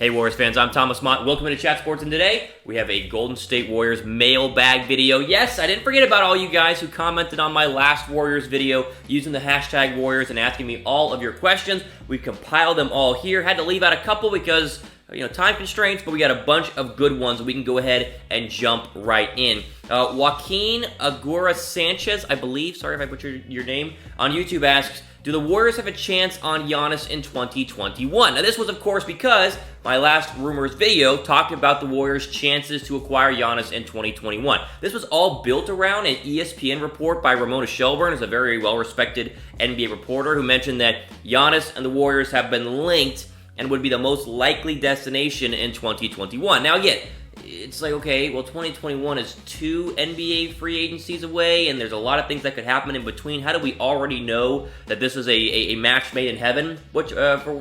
Hey Warriors fans, I'm Thomas Mott. Welcome to Chat Sports, and today we have a Golden State Warriors mailbag video. Yes, I didn't forget about all you guys who commented on my last Warriors video using the hashtag Warriors and asking me all of your questions. We've compiled them all here. Had to leave out a couple because, time constraints, but we got a bunch of good ones. We can go ahead and jump right in. Joaquin Agura Sanchez, I believe, sorry if I butchered your name, on YouTube asks, do the Warriors have a chance on Giannis in 2021? Now, this was, of course, because my last Rumors video talked about the Warriors' chances to acquire Giannis in 2021. This was all built around an ESPN report by Ramona Shelburne, who's a very well-respected NBA reporter, who mentioned that Giannis and the Warriors have been linked and would be the most likely destination in 2021. Now, again, it's like, okay, well, 2021 is 2 NBA free agencies away, and there's a lot of things that could happen in between. How do we already know that this is a match made in heaven, which for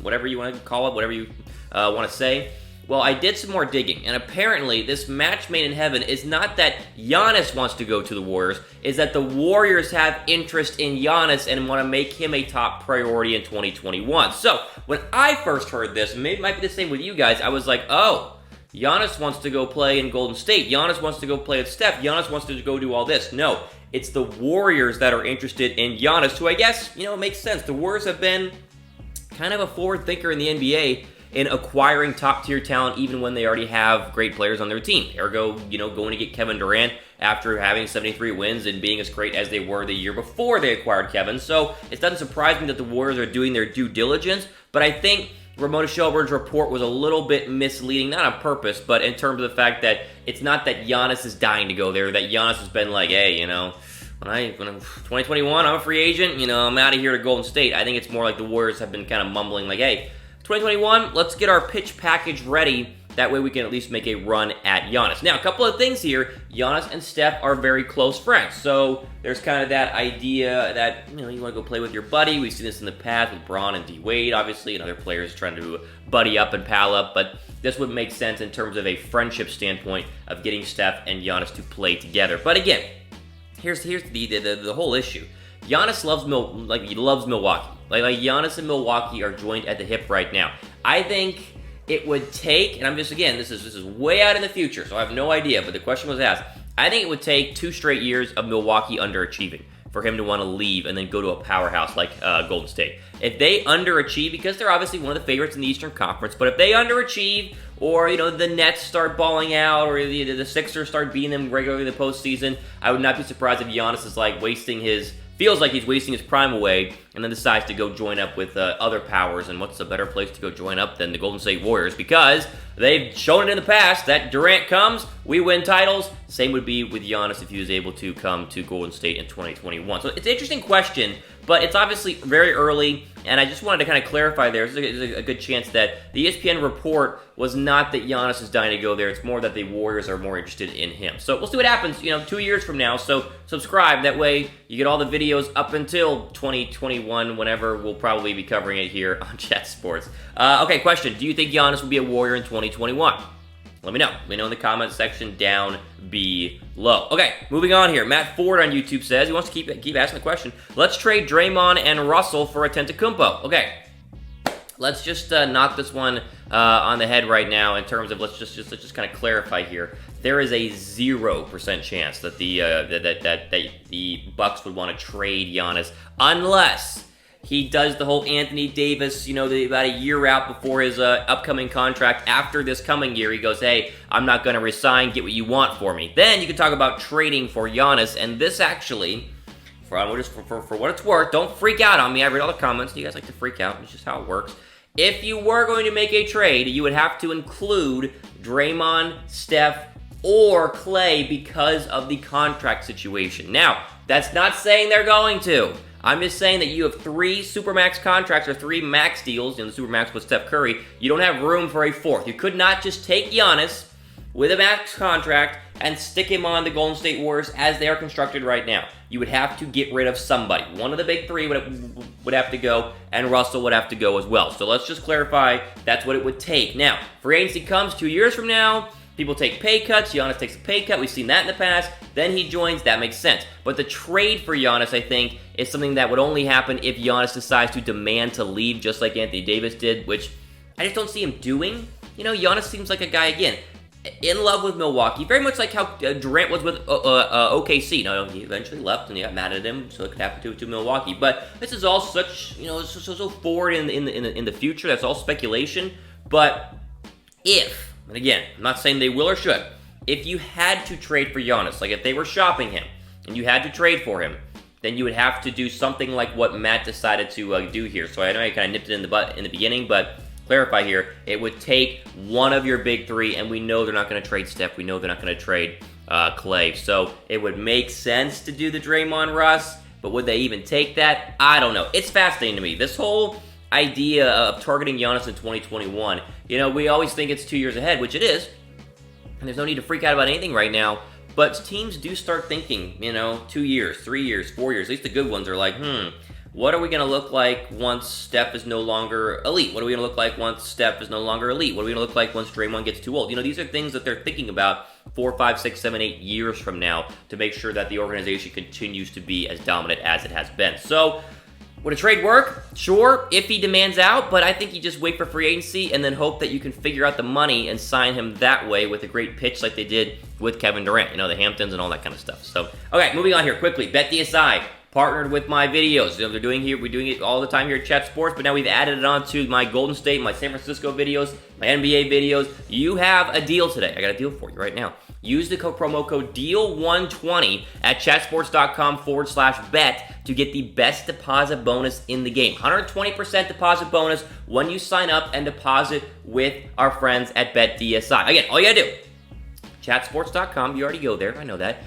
whatever you want to call it, whatever you want to say? Well, I did some more digging, and apparently this match made in heaven is not that Giannis wants to go to the Warriors, is that the Warriors have interest in Giannis and want to make him a top priority in 2021. So, when I first heard this, maybe it might be the same with you guys, I was like, oh, Giannis wants to go play in Golden State. Giannis wants to go play with Steph. Giannis wants to go do all this. No, it's the Warriors that are interested in Giannis, who I guess, it makes sense. The Warriors have been kind of a forward thinker in the NBA in acquiring top-tier talent even when they already have great players on their team. Ergo, going to get Kevin Durant after having 73 wins and being as great as they were the year before they acquired Kevin. So it doesn't surprise me that the Warriors are doing their due diligence, but I think Ramona Shelburne's report was a little bit misleading, not on purpose, but in terms of the fact that it's not that Giannis is dying to go there, that Giannis has been like, hey, when I'm 2021, I'm a free agent, I'm out of here to Golden State. I think it's more like the Warriors have been kind of mumbling like, hey, 2021, let's get our pitch package ready. That way we can at least make a run at Giannis. Now, a couple of things here. Giannis and Steph are very close friends. So there's kind of that idea that, you want to go play with your buddy. We've seen this in the past with Bron and D-Wade, obviously, and other players trying to buddy up and pal up. But this would make sense in terms of a friendship standpoint of getting Steph and Giannis to play together. But again, here's the whole issue. Giannis loves Milwaukee. Like Giannis and Milwaukee are joined at the hip right now. I think it would take, and I'm just, again, this is way out in the future, so I have no idea, but the question was asked. I think it would take 2 straight years of Milwaukee underachieving for him to want to leave and then go to a powerhouse like Golden State. If they underachieve, because they're obviously one of the favorites in the Eastern Conference, but if they underachieve, or, the Nets start balling out, or the Sixers start beating them regularly in the postseason, I would not be surprised if Giannis is feels like he's wasting his prime away, and then decides to go join up with other powers. And what's a better place to go join up than the Golden State Warriors? Because they've shown it in the past that Durant comes, we win titles. Same would be with Giannis if he was able to come to Golden State in 2021. So it's an interesting question, but it's obviously very early, and I just wanted to kind of clarify there. There's a good chance that the ESPN report was not that Giannis is dying to go there. It's more that the Warriors are more interested in him. So we'll see what happens, 2 years from now. So subscribe. That way you get all the videos up until 2021, whenever we'll probably be covering it here on Chat Sports. Okay, question. Do you think Giannis will be a Warrior in 2021? Let me know. Let me know in the comments section down below. Okay, moving on here. Matt Ford on YouTube says, he wants to keep asking the question, let's trade Draymond and Russell for Antetokounmpo. Okay, let's just knock this one on the head right now in terms of, let's just kind of clarify here. There is a 0% chance that the Bucks would want to trade Giannis unless he does the whole Anthony Davis, about a year out before his upcoming contract. After this coming year, he goes, hey, I'm not going to resign, get what you want for me. Then you can talk about trading for Giannis, and this actually, for what it's worth, don't freak out on me. I read all the comments. You guys like to freak out. It's just how it works. If you were going to make a trade, you would have to include Draymond, Steph, or Klay because of the contract situation. Now, that's not saying they're going to. I'm just saying that you have 3 Supermax contracts or 3 max deals, the Supermax with Steph Curry. You don't have room for a 4th. You could not just take Giannis with a max contract and stick him on the Golden State Warriors as they are constructed right now. You would have to get rid of somebody. One of the big 3 would have to go, and Russell would have to go as well. So let's just clarify that's what it would take. Now, free agency comes 2 years from now. People take pay cuts. Giannis takes a pay cut. We've seen that in the past. Then he joins. That makes sense. But the trade for Giannis, I think, is something that would only happen if Giannis decides to demand to leave, just like Anthony Davis did, which I just don't see him doing. Giannis seems like a guy, again, in love with Milwaukee, very much like how Durant was with OKC. No, he eventually left and they got mad at him, so it could happen to Milwaukee. But this is all such, so forward in the future. That's all speculation. But if, and again, I'm not saying they will or should, if you had to trade for Giannis, like if they were shopping him and you had to trade for him, then you would have to do something like what Matt decided to do here. So I know I kind of nipped it in the butt in the beginning, but clarify here, it would take one of your big three, and we know they're not going to trade Steph. We know they're not going to trade Klay. So it would make sense to do the Draymond Russ, but would they even take that? I don't know. It's fascinating to me. This whole idea of targeting Giannis in 2021, we always think it's 2 years ahead, which it is, and there's no need to freak out about anything right now. But teams do start thinking, 2 years, 3 years, 4 years. At least the good ones are like, what are we going to look like once Steph is no longer elite? What are we going to look like once Steph is no longer elite? What are we going to look like once Draymond gets too old? These are things that they're thinking about 4, 5, 6, 7, 8 years from now to make sure that the organization continues to be as dominant as it has been. So, would a trade work? Sure, if he demands out, but I think you just wait for free agency and then hope that you can figure out the money and sign him that way with a great pitch like they did with Kevin Durant, the Hamptons and all that kind of stuff. So, okay, moving on here quickly. BetDSI partnered with my videos. We're doing it all the time here at Chat Sports, but now we've added it on to my Golden State, my San Francisco videos, my NBA videos. You have a deal today. I got a deal for you right now. Use the promo code DEAL120 at chatsports.com/bet to get the best deposit bonus in the game. 120% deposit bonus when you sign up and deposit with our friends at BetDSI. Again, all you gotta do, chatsports.com, you already go there, I know that,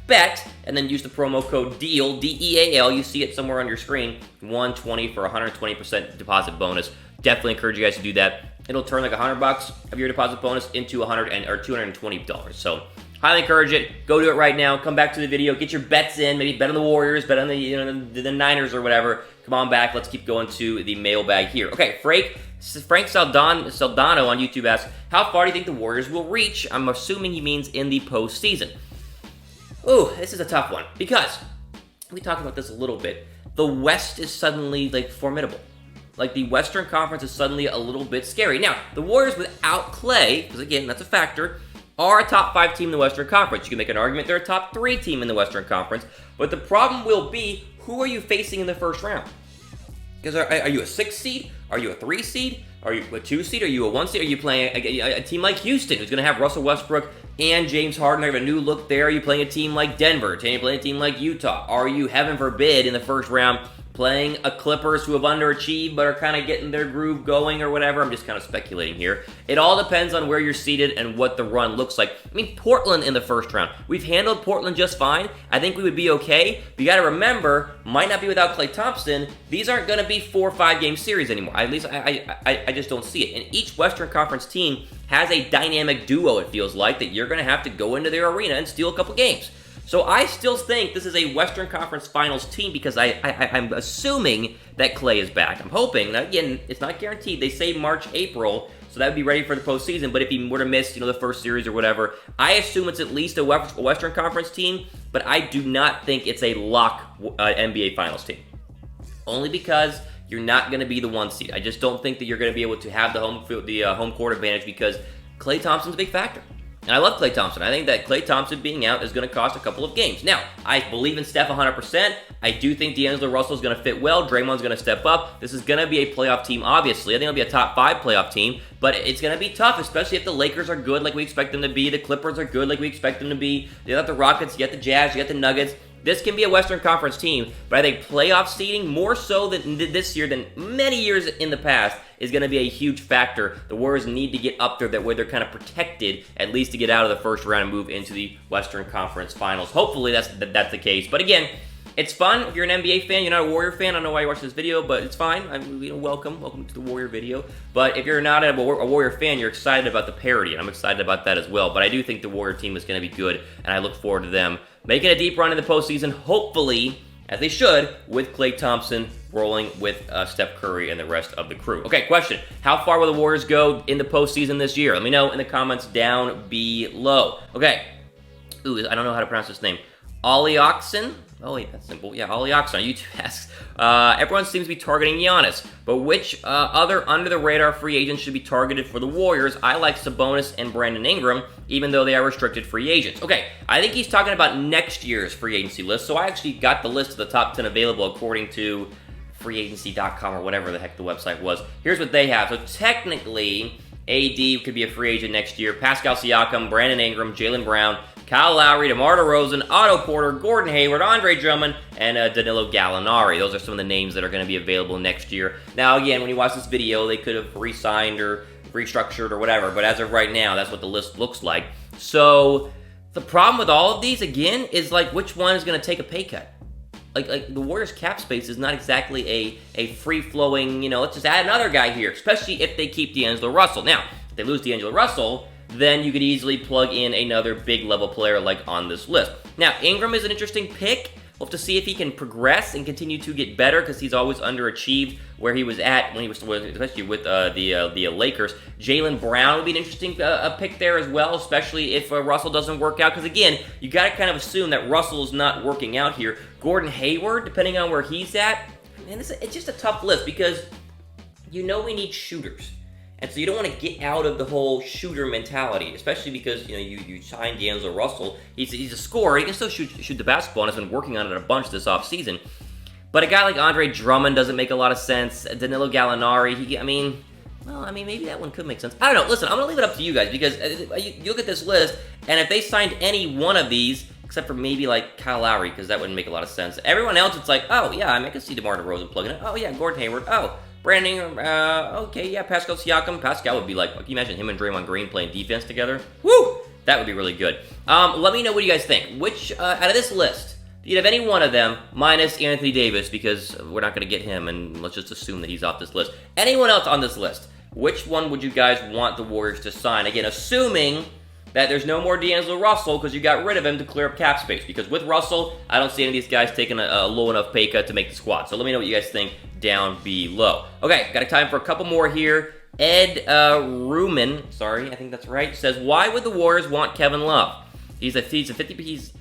/bet, and then use the promo code DEAL, DEAL, you see it somewhere on your screen, 120 for 120% deposit bonus. Definitely encourage you guys to do that. It'll turn like $100 of your deposit bonus into $220. So highly encourage it. Go do it right now. Come back to the video. Get your bets in. Maybe bet on the Warriors, bet on the Niners or whatever. Come on back. Let's keep going to the mailbag here. Okay, Frank Saldano on YouTube asks, how far do you think the Warriors will reach? I'm assuming he means in the postseason. Ooh, this is a tough one because we talked about this a little bit. The West is suddenly formidable. The Western Conference is suddenly a little bit scary. Now, the Warriors without Klay, because again, that's a factor, are a top 5 team in the Western Conference. You can make an argument they're a top 3 team in the Western Conference, but the problem will be, who are you facing in the first round? Because are you a 6 seed? Are you a 3 seed? Are you a 2 seed? Are you a 1 seed? Are you playing a team like Houston, who's going to have Russell Westbrook and James Harden? They have a new look there. Are you playing a team like Denver? Are you playing a team like Utah? Are you, heaven forbid, in the first round, playing a Clippers who have underachieved but are kind of getting their groove going or whatever? I'm just kind of speculating here. It all depends on where you're seated and what the run looks like. I mean, Portland in the first round. We've handled Portland just fine. I think we would be okay. But you got to remember, might not be without Klay Thompson. These aren't going to be 4 or 5 game series anymore. At least I just don't see it. And each Western Conference team has a dynamic duo, it feels like, that you're going to have to go into their arena and steal a couple games. So I still think this is a Western Conference Finals team because I'm assuming that Klay is back. I'm hoping. Now, again, it's not guaranteed. They say March, April, so that would be ready for the postseason. But if he were to miss, the first series or whatever, I assume it's at least a Western Conference team. But I do not think it's a lock NBA Finals team. Only because you're not going to be the 1 seed. I just don't think that you're going to be able to have the home court advantage because Klay Thompson's a big factor. And I love Klay Thompson. I think that Klay Thompson being out is going to cost a couple of games. Now, I believe in Steph 100%. I do think D'Angelo Russell is going to fit well. Draymond's going to step up. This is going to be a playoff team, obviously. I think it'll be a top 5 playoff team. But it's going to be tough, especially if the Lakers are good like we expect them to be. The Clippers are good like we expect them to be. You got the Rockets, you got the Jazz, you got the Nuggets. This can be a Western Conference team, but I think playoff seeding, more so than this year than many years in the past, is going to be a huge factor. The Warriors need to get up there that way they're kind of protected, at least to get out of the first round and move into the Western Conference Finals. Hopefully that's the case. But again, it's fun. If you're an NBA fan, you're not a Warrior fan, I don't know why you're watching this video, but it's fine. Welcome to the Warrior video. But if you're not a Warrior fan, you're excited about the parity, and I'm excited about that as well. But I do think the Warrior team is going to be good, and I look forward to them making a deep run in the postseason, hopefully, as they should, with Klay Thompson rolling with Steph Curry and the rest of the crew. Okay, question. How far will the Warriors go in the postseason this year? Let me know in the comments down below. Okay. Ooh, I don't know how to pronounce this name. Ollie Oxen. Oh wait, that's simple. Yeah, Ollie Oxon on YouTube asks, everyone seems to be targeting Giannis, but which other under-the-radar free agents should be targeted for the Warriors? I like Sabonis and Brandon Ingram, even though they are restricted free agents. Okay, I think he's talking about next year's free agency list, so I actually got the list of the top 10 available according to freeagency.com or whatever the heck the website was. Here's what they have. So technically, AD could be a free agent next year. Pascal Siakam, Brandon Ingram, Jaylen Brown, Kyle Lowry, DeMar DeRozan, Otto Porter, Gordon Hayward, Andre Drummond, and Danilo Gallinari. Those are some of the names that are going to be available next year. Now, again, when you watch this video, they could have re-signed or restructured or whatever, but as of right now, that's what the list looks like. So, the problem with all of these, again, is like which one is going to take a pay cut? Like the Warriors cap space is not exactly a free-flowing, let's just add another guy here, especially if they keep D'Angelo Russell. Now, if they lose D'Angelo Russell, then you could easily plug in another big-level player like on this list. Now, Ingram is an interesting pick. We'll have to see if he can progress and continue to get better because he's always underachieved where he was at when he was, especially with the Lakers. Jaylen Brown would be an interesting pick there as well, especially if Russell doesn't work out. Because again, you got to kind of assume that Russell is not working out here. Gordon Hayward, depending on where he's at, man, it's just a tough list because we need shooters. And so you don't want to get out of the whole shooter mentality, especially because you signed D'Angelo Russell. He's a scorer. He can still shoot the basketball and has been working on it a bunch this offseason. But a guy like Andre Drummond doesn't make a lot of sense. Danilo Gallinari, maybe that one could make sense. I don't know. Listen, I'm going to leave it up to you guys because you look at this list, and if they signed any one of these, except for maybe like Kyle Lowry, because that wouldn't make a lot of sense. Everyone else, it's like, oh yeah, I can see DeMar DeRozan plugging in. Oh yeah, Gordon Hayward. Oh, Brandon Ingram, okay, yeah, Pascal Siakam. Pascal would be like, can you imagine him and Draymond Green playing defense together? Woo! That would be really good. Let me know what you guys think. Which, out of this list, do you have any one of them, minus Anthony Davis, because we're not going to get him, and let's just assume that he's off this list. Anyone else on this list, which one would you guys want the Warriors to sign? Again, assuming that there's no more D'Angelo Russell because you got rid of him to clear up cap space. Because with Russell, I don't see any of these guys taking a low enough pay cut to make the squad. So let me know what you guys think down below. Okay, got time for a couple more here. Ed Ruman, sorry, I think that's right, says, why would the Warriors want Kevin Love? He's 50%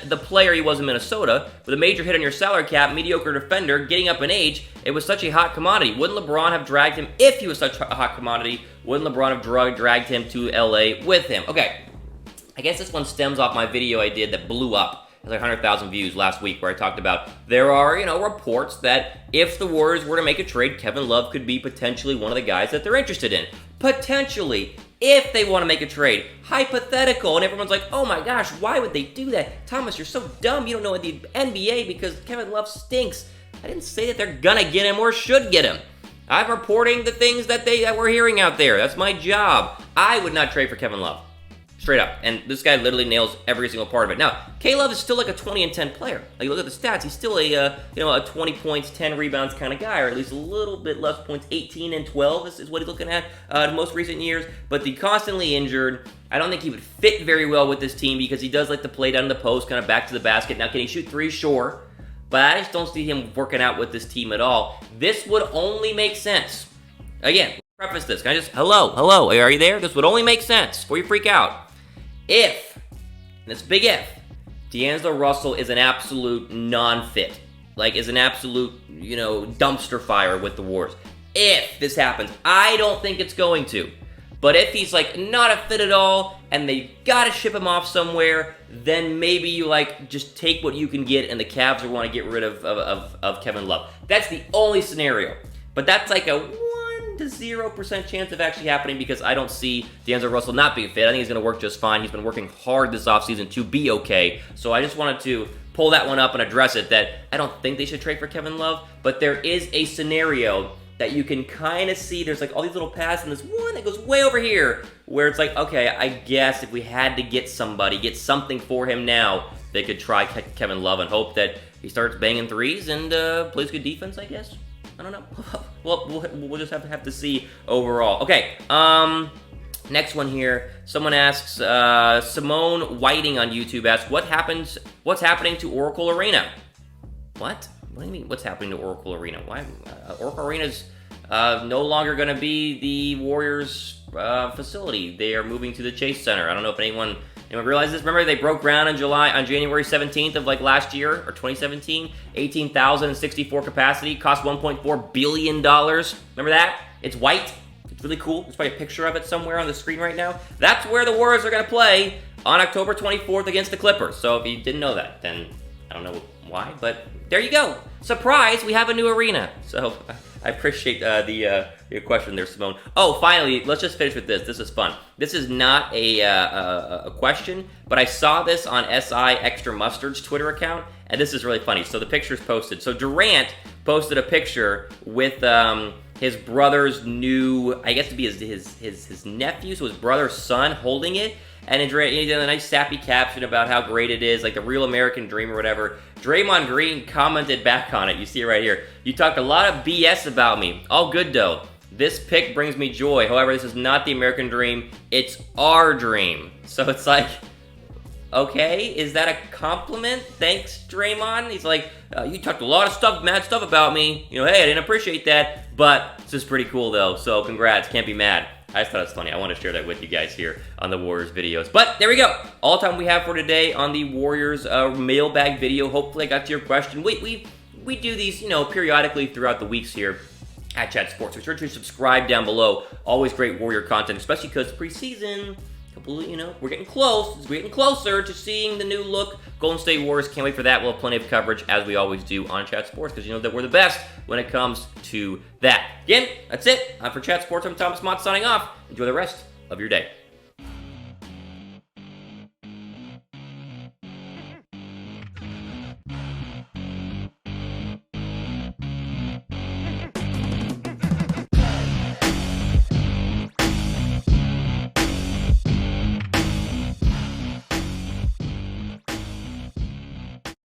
the player he was in Minnesota, with a major hit on your salary cap, mediocre defender, getting up in age. It was such a hot commodity. Wouldn't LeBron have dragged him if he was such a hot commodity? Wouldn't LeBron have dragged him to LA with him? Okay, I guess this one stems off my video I did that blew up. It was like 100,000 views last week where I talked about there are, reports that if the Warriors were to make a trade, Kevin Love could be potentially one of the guys that they're interested in. Potentially. If they want to make a trade. Hypothetical. And everyone's like, oh my gosh, why would they do that? Thomas, you're so dumb. You don't know the NBA because Kevin Love stinks. I didn't say that they're going to get him or should get him. I'm reporting the things that we're hearing out there. That's my job. I would not trade for Kevin Love. Straight up. And this guy literally nails every single part of it. Now, K-Love is still like a 20 and 10 player. Like, you look at the stats, he's still a 20 points, 10 rebounds kind of guy, or at least a little bit less points. 18 and 12 is what he's looking at in most recent years. But the constantly injured, I don't think he would fit very well with this team because he does like to play down in the post, kind of back to the basket. Now, can he shoot three? Sure. But I just don't see him working out with this team at all. This would only make sense. Again, preface this. Can I just, hello, are you there? This would only make sense before you freak out. If, and it's a big if, D'Angelo Russell is an absolute non-fit, like is an absolute, dumpster fire with the Warriors. If this happens, I don't think it's going to. But if he's like not a fit at all and they gotta ship him off somewhere, then maybe you just take what you can get and the Cavs will want to get rid of Kevin Love. That's the only scenario. But that's like a 1 to 0% chance of actually happening because I don't see D'Angelo Russell not being fit. I think he's going to work just fine. He's been working hard this offseason to be okay. So I just wanted to pull that one up and address it that I don't think they should trade for Kevin Love, but there is a scenario that you can kind of see. There's like all these little paths and this one that goes way over here where it's like, okay, I guess if we had to get something for him now, they could try Kevin Love and hope that he starts banging threes and plays good defense, I guess. I don't know. Well, we'll just have to see overall. Okay, next one here. Someone asks, Simone Whiting on YouTube asks, what's happening to Oracle Arena? What? What do you mean, what's happening to Oracle Arena? Why? Oracle Arena's no longer going to be the Warriors facility. They are moving to the Chase Center. I don't know if anyone Anyone realize this? Remember they broke ground on January 17th of like last year, or 2017? 18,064 capacity, cost $1.4 billion. Remember that? It's white. It's really cool. There's probably a picture of it somewhere on the screen right now. That's where the Warriors are going to play on October 24th against the Clippers. So if you didn't know that, then I don't know why, but there you go. Surprise, we have a new arena. So I appreciate your question there, Simone. Oh, finally, let's just finish with this. This is fun. This is not a question, but I saw this on SI Extra Mustard's Twitter account, and this is really funny. So the picture's posted. So Durant posted a picture with his brother's new, I guess to be his nephew, so his brother's son holding it. And he did a nice sappy caption about how great it is, like the real American dream or whatever. Draymond Green commented back on it. You see it right here. You talked a lot of BS about me. All good though. This pick brings me joy. However, this is not the American dream. It's our dream. So it's like, okay, is that a compliment? Thanks, Draymond. He's like, you talked a lot of stuff, mad stuff about me. You know, hey, I didn't appreciate that. But this is pretty cool though. So congrats, can't be mad. I just thought it was funny. I want to share that with you guys here on the Warriors videos. But there we go. All the time we have for today on the Warriors mailbag video. Hopefully I got to your question. We do these, periodically throughout the weeks here at Chat Sports. Be sure to subscribe down below. Always great Warrior content, especially because preseason, we're getting close. We're getting closer to seeing the new look Golden State Warriors. Can't wait for that. We'll have plenty of coverage, as we always do on Chat Sports, because you know that we're the best when it comes to that. Again, that's it. For Chat Sports, I'm Thomas Mott signing off. Enjoy the rest of your day.